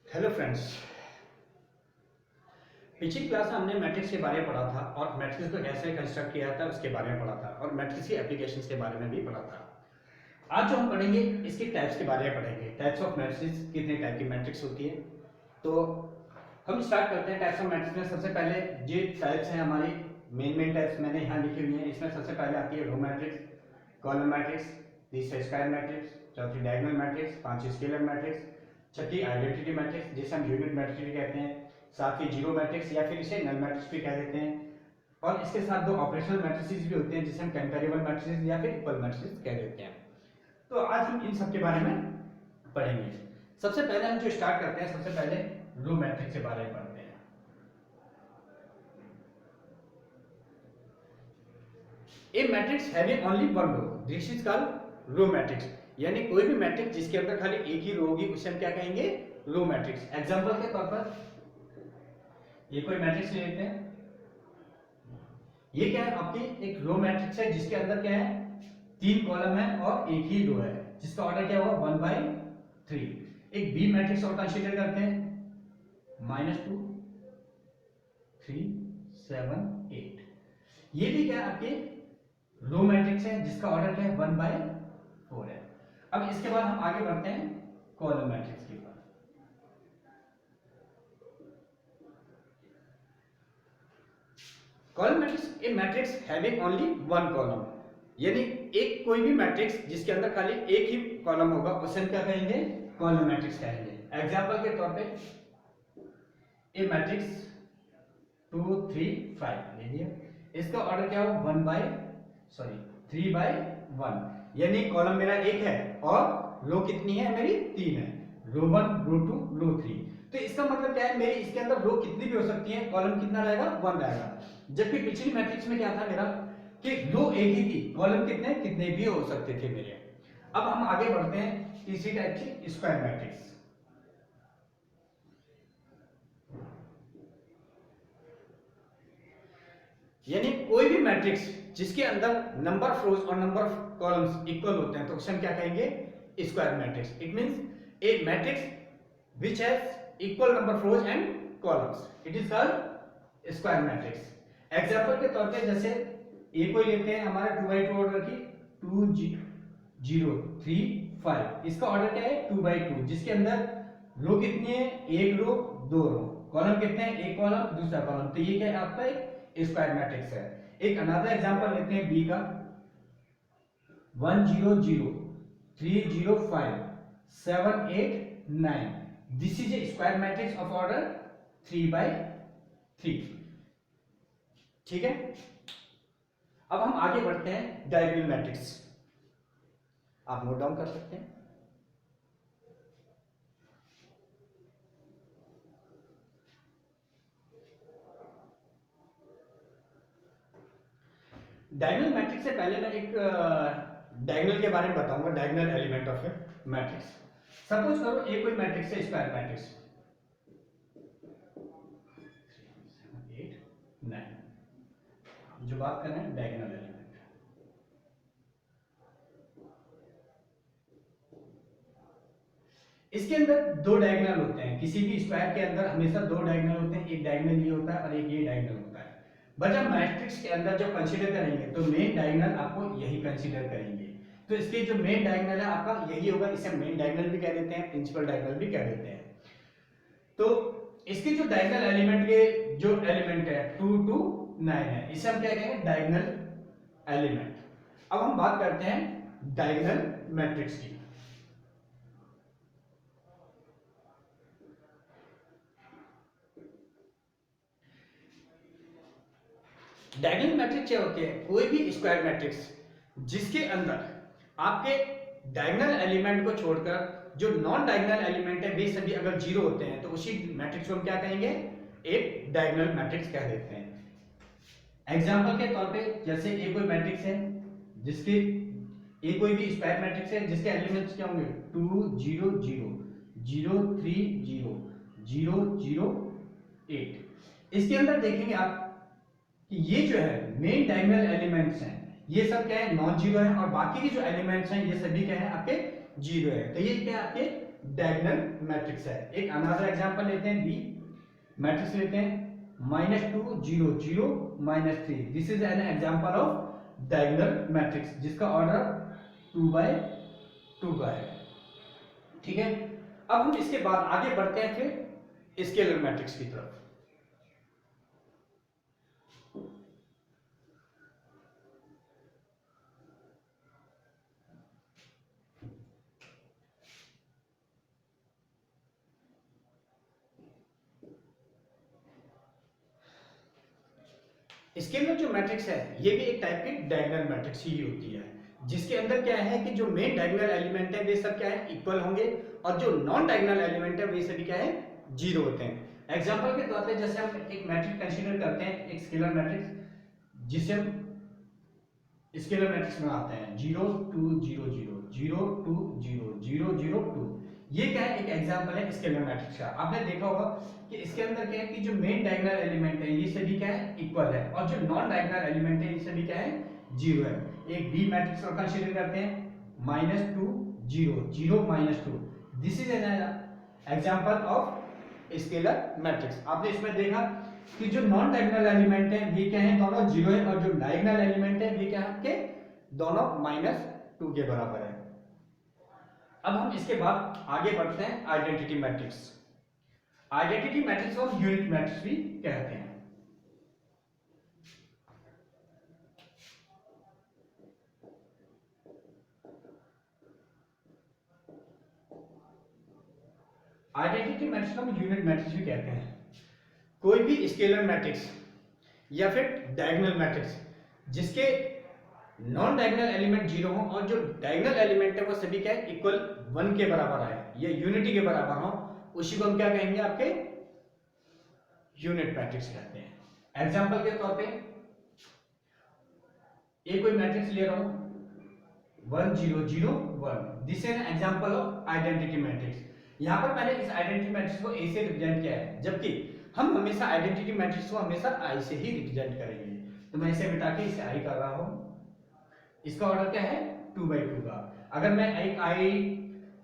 Hello friends. पिछली class में हमने मैट्रिक्स के बारे में पढ़ा था और मैट्रिक्स को कैसे कंस्ट्रक्ट किया था उसके बारे में पढ़ा था और मैट्रिक्स की एप्लीकेशंस के बारे में भी पढ़ा था। आज जो हम पढ़ेंगे इसके टाइप्स के बारे में पढ़ेंगे। टाइप्स ऑफ मैट्रिक्स, कितने टाइप की मैट्रिक्स होती है। तो हम स्टार्ट करते हैं टाइप्स ऑफ मैट्रिक्स में। सबसे पहले जो टाइप्स हैं हमारी मेन टाइप्स मैंने यहाँ लिखी हुई हैं। इसमें सबसे पहले आती है रो मैट्रिक्स, कॉलम मैट्रिक्स, तीसरा स्क्वायर मैट्रिक्स, चौथी डायगोनल मैट्रिक्स, पांचवी स्केलर मैट्रिक्स, छठी आइडेंटिटी मैट्रिक्स जिसे हम यूनिट मैट्रिक्स भी कहते हैं, साथ ही जीरो मैट्रिक्स या फिर इसे नल मैट्रिक्स भी कह देते हैं। और इसके साथ दो ऑपरेशनल मैट्रिसेस भी होते हैं जिसे हम कंपैरेबल मैट्रिसेस या फिर इक्वल मैट्रिसेस कह देते हैं। तो आज हम इन सब के बारे में पढ़ेंगे। सबसे पहले हम जो स्टार्ट करते हैं, सबसे पहले रो मैट्रिक्स के बारे में पढ़ते हैं। A matrix having only one row, this is called row matrix. यानी कोई भी मैट्रिक्स जिसके अंदर खाली एक ही रो होगी उसे हम क्या कहेंगे? Row matrix. एग्जांपल के तौर पर ये कोई मैट्रिक्स ले लेते हैं। ये क्या है? आपकी एक रो मैट्रिक्स है जिसके अंदर क्या है? तीन कॉलम है और एक ही रो है जिसका ऑर्डर क्या होगा? 1/3। एक बी मैट्रिक्स और कंसीडर करते हैं, -2 3 7 8। ये भी क्या है? आपके रो मैट्रिक्स है जिसका ऑर्डर क्या है? 1/4 है। अब इसके बाद हम आगे बढ़ते हैं कॉलम मैट्रिक्स के ऊपर। Column matrix, a matrix having only one column, यानी एक कोई भी मैट्रिक्स जिसके अंदर खाली एक ही कॉलम होगा उसे हम क्या कहेंगे? कॉलम मैट्रिक्स कहेंगे। एग्जांपल के तौर पे ए मैट्रिक्स 2 3 5 ले लिया। इसका ऑर्डर क्या होगा? 3/1, यानी कॉलम मेरा एक है और रो कितनी है मेरी? 3 है। रो 1, रो 2, रो 3। तो इसका मतलब क्या है? मेरी इसके अंदर रो कितनी भी हो सकती है, कॉलम कितना रहेगा? 1 रहेगा। जबकि पिछली मैट्रिक्स में क्या था मेरा कि रो एक ही थी, कॉलम कितने कितने भी हो सकते थे मेरे। अब हम आगे बढ़ते हैं तीसरी टाइप की स्क्वायर मैट्रिक्स। यानी कोई भी मैट्रिक्स जिसके अंदर नंबर ऑफ रोज और नंबर ऑफ कॉलम्स इक्वल होते हैं तो उसे हम क्या कहेंगे? Square matrix. It means A matrix which has equal number of rose and columns, it is called square matrix. Example के तौर पे जैसे ए को लेते हैं हमारा 2/2 ऑर्डर की, 2 0 3 5। इसका ऑर्डर क्या है? 2/2, जिसके अंदर रो कितनी है? एक रो दो रो, कॉलम कितने हैं? एक कॉलम दूसरा कॉलम। तो ये क्या है? आपका एक स्क्वायर मैट्रिक्स है। एक अनदर एग्जांपल लेते हैं बी का, 1 0 0 3 0 5 7 8 9। This is a square matrix of order 3/3। ठीक है। अब हम आगे बढ़ते हैं डायगोनल मैट्रिक्स। आप नोट डाउन कर सकते हैं। डायगोनल मैट्रिक्स से पहले मैं एक डायगोनल के बारे में बताऊंगा, diagonal element of A matrix. Suppose करो एक कोई मैट्रिक्स है स्क्वायर मैट्रिक्स 8 9। जो बात कर रहे हैं डायगोनल एलिमेंट, इसके अंदर दो डायगोनल होते हैं। किसी भी स्क्वायर के अंदर हमेशा दो डायगोनल होते हैं, एक डायगोनल ये होता है और एक ये डायगोनल होता है। बट जब मैट्रिक्स के अंदर जब कंसीडर करेंगे तो मेन डायगोनल आपको यही कंसीडर करेंगे। तो इसके जो मेन डायगोनल है आपका यही होगा, इसे मेन डायगोनल भी कह देते हैं, प्रिंसिपल डायगोनल भी कह देते हैं। तो इसके जो डायगोनल एलिमेंट के जो एलिमेंट है 2 2 9 है, इसे हम क्या कहेंगे? Diagonal element. अब हम बात करते हैं डायगोनल मैट्रिक्स की। डायगोनल मैट्रिक्स क्या होती है? कोई भी स्क्वायर मैट्रिक्स जिसके अंदर आपके डायगोनल एलिमेंट को छोड़कर जो नॉन डायगोनल एलिमेंट है वे सभी अगर जीरो होते हैं तो उसी मैट्रिक्स को हम क्या कहेंगे? एक डायगोनल मैट्रिक्स कह देते हैं। एग्जांपल के तौर पे जैसे ए कोई मैट्रिक्स है जिसके ए कोई भी स्क्वायर मैट्रिक्स है जिसके एलिमेंट्स क्या होंगे? 2 0 0 0 3 0 0 0 8। इसके अंदर देखेंगे आप कि ये जो है मेन डायगोनल एलिमेंट्स हैं, ये सब क्या है? नॉन जीरो है और बाकी के जो एलिमेंट्स हैं ये सभी क्या है? आपके जीरो है। तो ये क्या है? आपके डायगोनल मैट्रिक्स है। एक अनदर एग्जांपल लेते हैं, बी मैट्रिक्स लेते हैं -2 0 0 -3। This is an example of diagonal matrix जिसका ऑर्डर 2 का है। ठीक है, अब हम इसके बाद आगे बढ़ते हैं फिर स्केलर मैट्रिक्स की तरफ। स्केलर जो मैट्रिक्स है ये भी एक टाइप की डायगोनल मैट्रिक्स ही होती है, जिसके अंदर क्या है कि जो मेन डायगोनल एलिमेंट है वे सब क्या है इक्वल होंगे, और जो नॉन डायगोनल एलिमेंट है वे सभी क्या है जीरो होते हैं। एग्जांपल के तौर पे जैसे हम एक मैट्रिक्स कंसीडर करते हैं, एक स्केलर मैट्रिक्स जिसे हम स्केलर मैट्रिक्स बनाते हैं 0 2 0 0 0 2 0 0 0 2। ये क्या है, एक एग्जांपल है स्केलर मैट्रिक्स का। आपने देखा होगा कि इसके अंदर क्या है कि जो मेन डायगोनल एलिमेंट है ये सभी क्या है इक्वल है, और जो नॉन डायगोनल एलिमेंट है ये सभी क्या है जीरो है। एक बी मैट्रिक्स को कंसीडर करते हैं -2 0 0 -2। This is an example of scalar matrix. आपने इसमें देखा कि जो नॉन डायगोनल एलिमेंट है वे क्या है दोनों जीरो है, और जो डायगोनल एलिमेंट है वे क्या है आपके दोनों -2 के बराबर है। अब हम इसके बाद आगे बढ़ते हैं आइडेंटिटी मैट्रिक्स। आइडेंटिटी मैट्रिक्स को हम यूनिट मैट्रिक्स भी कहते हैं। आइडेंटिटी मैट्रिक्स को हम यूनिट मैट्रिक्स भी कहते हैं। कोई भी स्केलर मैट्रिक्स या फिर डायगोनल मैट्रिक्स जिसके नॉन डायगोनल एलिमेंट जीरो हो और जो डायगोनल एलिमेंट है वो सभी क्या है इक्वल 1 के बराबर आए या यूनिटी के बराबर हो, उसी को हम क्या कहेंगे आपके यूनिट मैट्रिक्स कहते हैं। एग्जांपल के तौर पे एक कोई मैट्रिक्स ले रहा हूं 1 0 0 1। This is an example of identity matrix. यहां पर मैंने इस आइडेंटिटी मैट्रिक्स को ए से रिप्रेजेंट किया है, जबकि हम हमेशा आइडेंटिटी मैट्रिक्स को हमेशा आई से ही रिप्रेजेंट करेंगे। तो मैं इसे मिटा के इसे आई कर रहा हूं। इसका ऑर्डर क्या है 2/2 का। अगर मैं एक आई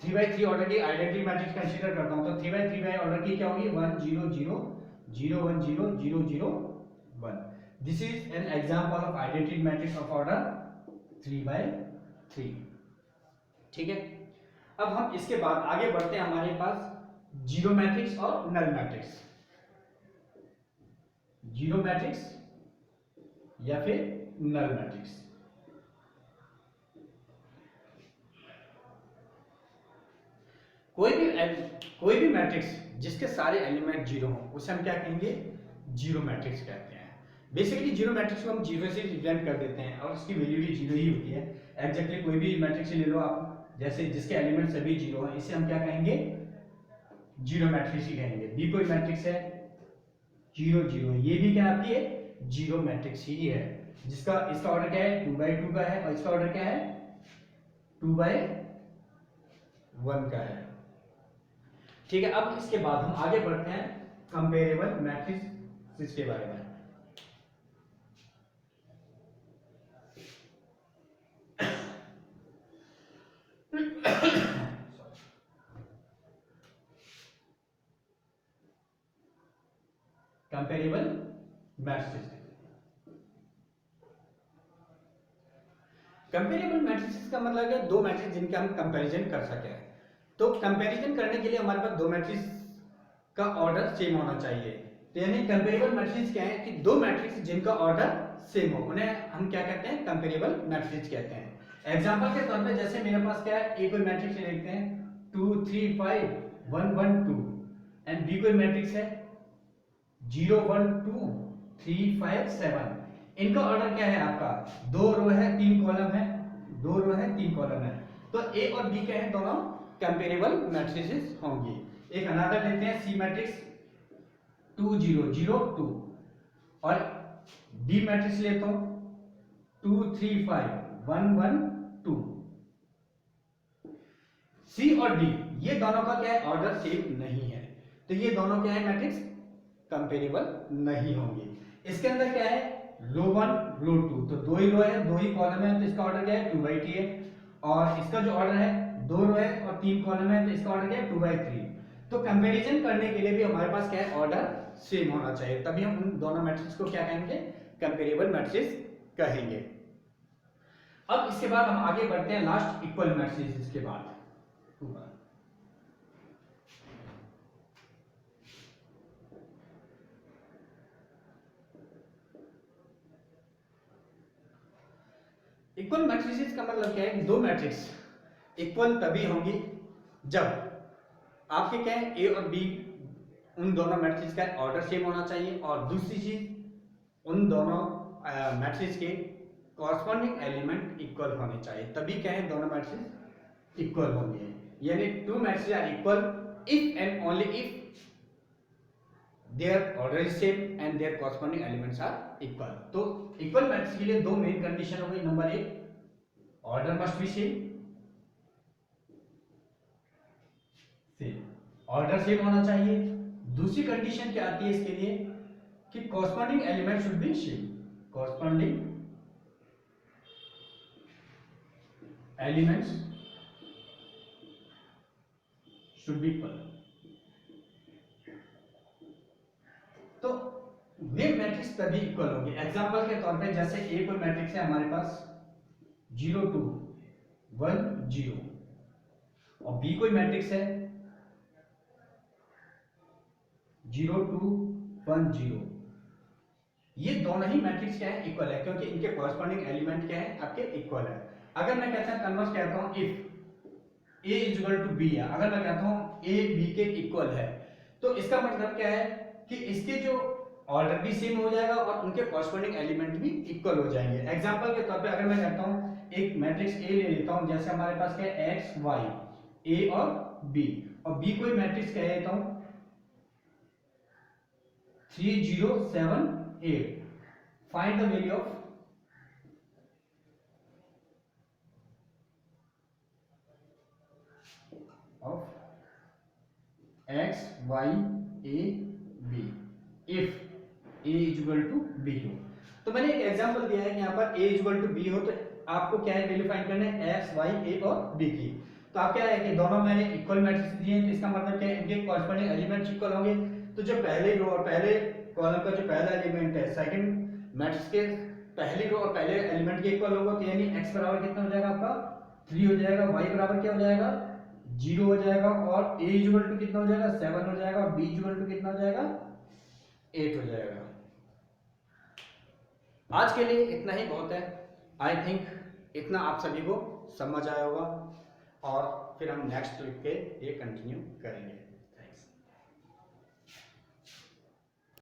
3/3 ऑर्डर की आइडेंटिटी मैट्रिक्स कंसीडर करता हूं तो 3/3 ऑर्डर की क्या होगी 1 0 0 0 1 0 0 0 1। This is an example of identity matrix of order 3/3। ठीक है, अब हम इसके बाद आगे बढ़ते हैं हमारे पास जीरो मैट्रिक्स और नल मैट्रिक्स। जीरो मैट्रिक्स या फिर नल मैट्रिक्स। कोई भी मैट्रिक्स जिसके सारे एलिमेंट जीरो हो उसे हम क्या कहेंगे जीरो मैट्रिक्स कहते हैं। बेसिकली जीरो मैट्रिक्स को हम जीरो से रिप्रेजेंट कर देते हैं और उसकी वैल्यू भी जीरो ही होती है। एग्जैक्टली कोई भी मैट्रिक्स ले लो आप, जैसे जिसके एलिमेंट सभी जीरो हैं, इसे हम क्या कहेंगे जीरो मैट्रिक्स ही कहेंगे। बी कोई मैट्रिक्स है 0 0, ये भी क्या आपकी है जीरो मैट्रिक्स ही है, जिसका इसका ऑर्डर क्या है 2/2 का है और इसका ऑर्डर क्या है 2/1 का है। ठीक है, अब इसके बाद हम आगे बढ़ते हैं कंपेरेबल मैट्रिक्स के बारे में। Comparable matrix. कंपेरेबल मैट्रिक्स का मतलब है दो मैट्रिक्स जिनका हम कंपैरिजन कर सके। तो कंपैरिजन करने के लिए हमारे पास दो मैट्रिक्स का ऑर्डर सेम होना चाहिए। तो यानी कंपेरेबल मैट्रिक्स क्या है कि दो मैट्रिक्स जिनका ऑर्डर सेम हो उन्हें हम क्या कहते हैं कंपेरेबल मैट्रिक्स कहते हैं। एग्जांपल के तौर पे जैसे मेरे पास क्या है, ए कोई मैट्रिक्स लिखते हैं 2 3 5 1 1 2 एंड बी कोई मैट्रिक्स है 0 1 2 3 5 7। इनका ऑर्डर क्या है आपका, दो रो है तीन कॉलम है, दो रो है तीन कॉलम है। तो ए और बी क्या है दोनों कंपेरेबल मैट्रिसेस होंगी। एक अनदर लेते हैं सी मैट्रिक्स 2 0 0 2 और डी मैट्रिक्स लेता हूं 2 3 5 1 1 2। सी और डी ये दोनों का क्या है ऑर्डर सेम नहीं है, तो ये दोनों क्या है मैट्रिक्स कंपेरेबल नहीं होंगे। इसके अंदर क्या है रो 1 रो 2, तो दो ही रो है दो ही कॉलम है, तो इसका ऑर्डर क्या है 2/t है। और इसका जो ऑर्डर है 2 रो है और 3 कॉलम है, तो इसका ऑर्डर क्या है 2/3। तो कंपैरिजन करने के लिए भी हमारे पास क्या है, ऑर्डर सेम होना चाहिए, तभी हम उन दोनों मैट्रिक्स को क्या कहेंगे, कंपेरेबल मैट्रिक्स कहेंगे। अब इसके बाद हम आगे बढ़ते हैं लास्ट इक्वल मैट्रिक्स इसके बाद। इक्वल मैट्रिसेस का मतलब क्या है, दो मैट्रिक्स इक्वल तभी होंगी जब आपके क्या है ए और बी, उन दोनों मैट्रिक्स का ऑर्डर सेम होना चाहिए, और दूसरी चीज उन दोनों मैट्रिक्स के कॉरस्पॉन्डिंग एलिमेंट इक्वल होने चाहिए, तभी क्या है दोनों मैट्रिक्स इक्वल होंगे। यानी two matrix are equal if and only if their order is same and their corresponding elements are equal. तो इक्वल मैट्रिक्स के लिए दो मेन कंडीशन हो गई। नंबर एक, order must be same, order same होना चाहिए। दूसरी कंडीशन क्या आती है इसके लिए कि corresponding element should be same, corresponding elements should be equal. तो वे मैट्रिक्स तभी इक्वल होंगे। एग्जांपल के तौर पे जैसे ए कोई मैट्रिक्स है हमारे पास 0 2 1 0, और बी कोई मैट्रिक्स है 0 2 1 0, ये दोनों ही मैट्रिक्स क्या है, इक्वल है, क्योंकि इनके कॉरस्पॉन्डिंग एलिमेंट क्या है, आपके इक्वल है। अगर मैं कहता हूं कन्वर्स कहता हूं if A is equal to B है, अगर मैं कहता हूं ए बी के इक्वल है, तो इसका मतलब क्या है कि इसके जो ऑर्डर भी सेम हो जाएगा और उनके कॉरस्पॉन्डिंग एलिमेंट भी इक्वल हो जाएंगे। एग्जांपल के तौर पे अगर मैं कहता हूं एक मैट्रिक्स ए ले लेता हूं, जैसे हमारे पास क्या है एक्स वाई, ए और बी, और बी कोई मैट्रिक्स कह देता हूं 3 0 7 8, find the value of x y a b if a is equal to b हो। तो मैंने एक एग्जांपल दिया है कि यहाँ पर a is equal to b हो, तो आपको क्या है वैल्यू फाइंड करना है x y a और b की। तो आप क्या है कि दोनों मैंने इक्वल मैट्रिक्स दिए हैं, तो इसका मतलब क्या है इनके कॉरस्पॉन्डिंग एलिमेंट्स इक्वल होंगे। तो जो पहले रो और पहले कॉलम का जो पहला एलिमेंट है सेकंड मैट्रिक्स के पहली रो और पहले एलिमेंट के इक्वल होगा, तो यानी x बराबर कितना हो जाएगा आपका 3 हो जाएगा, y बराबर क्या हो जाएगा 0 हो जाएगा, और a इक्वल टू कितना हो जाएगा 7 हो जाएगा, और b इक्वल टू कितना हो जाएगा 8 हो जाएगा। आज के लिए इतना ही बहुत है। आई थिंक इतना आप सभी को समझ आया होगा, और फिर हम नेक्स्ट वीक के ये कंटिन्यू करेंगे।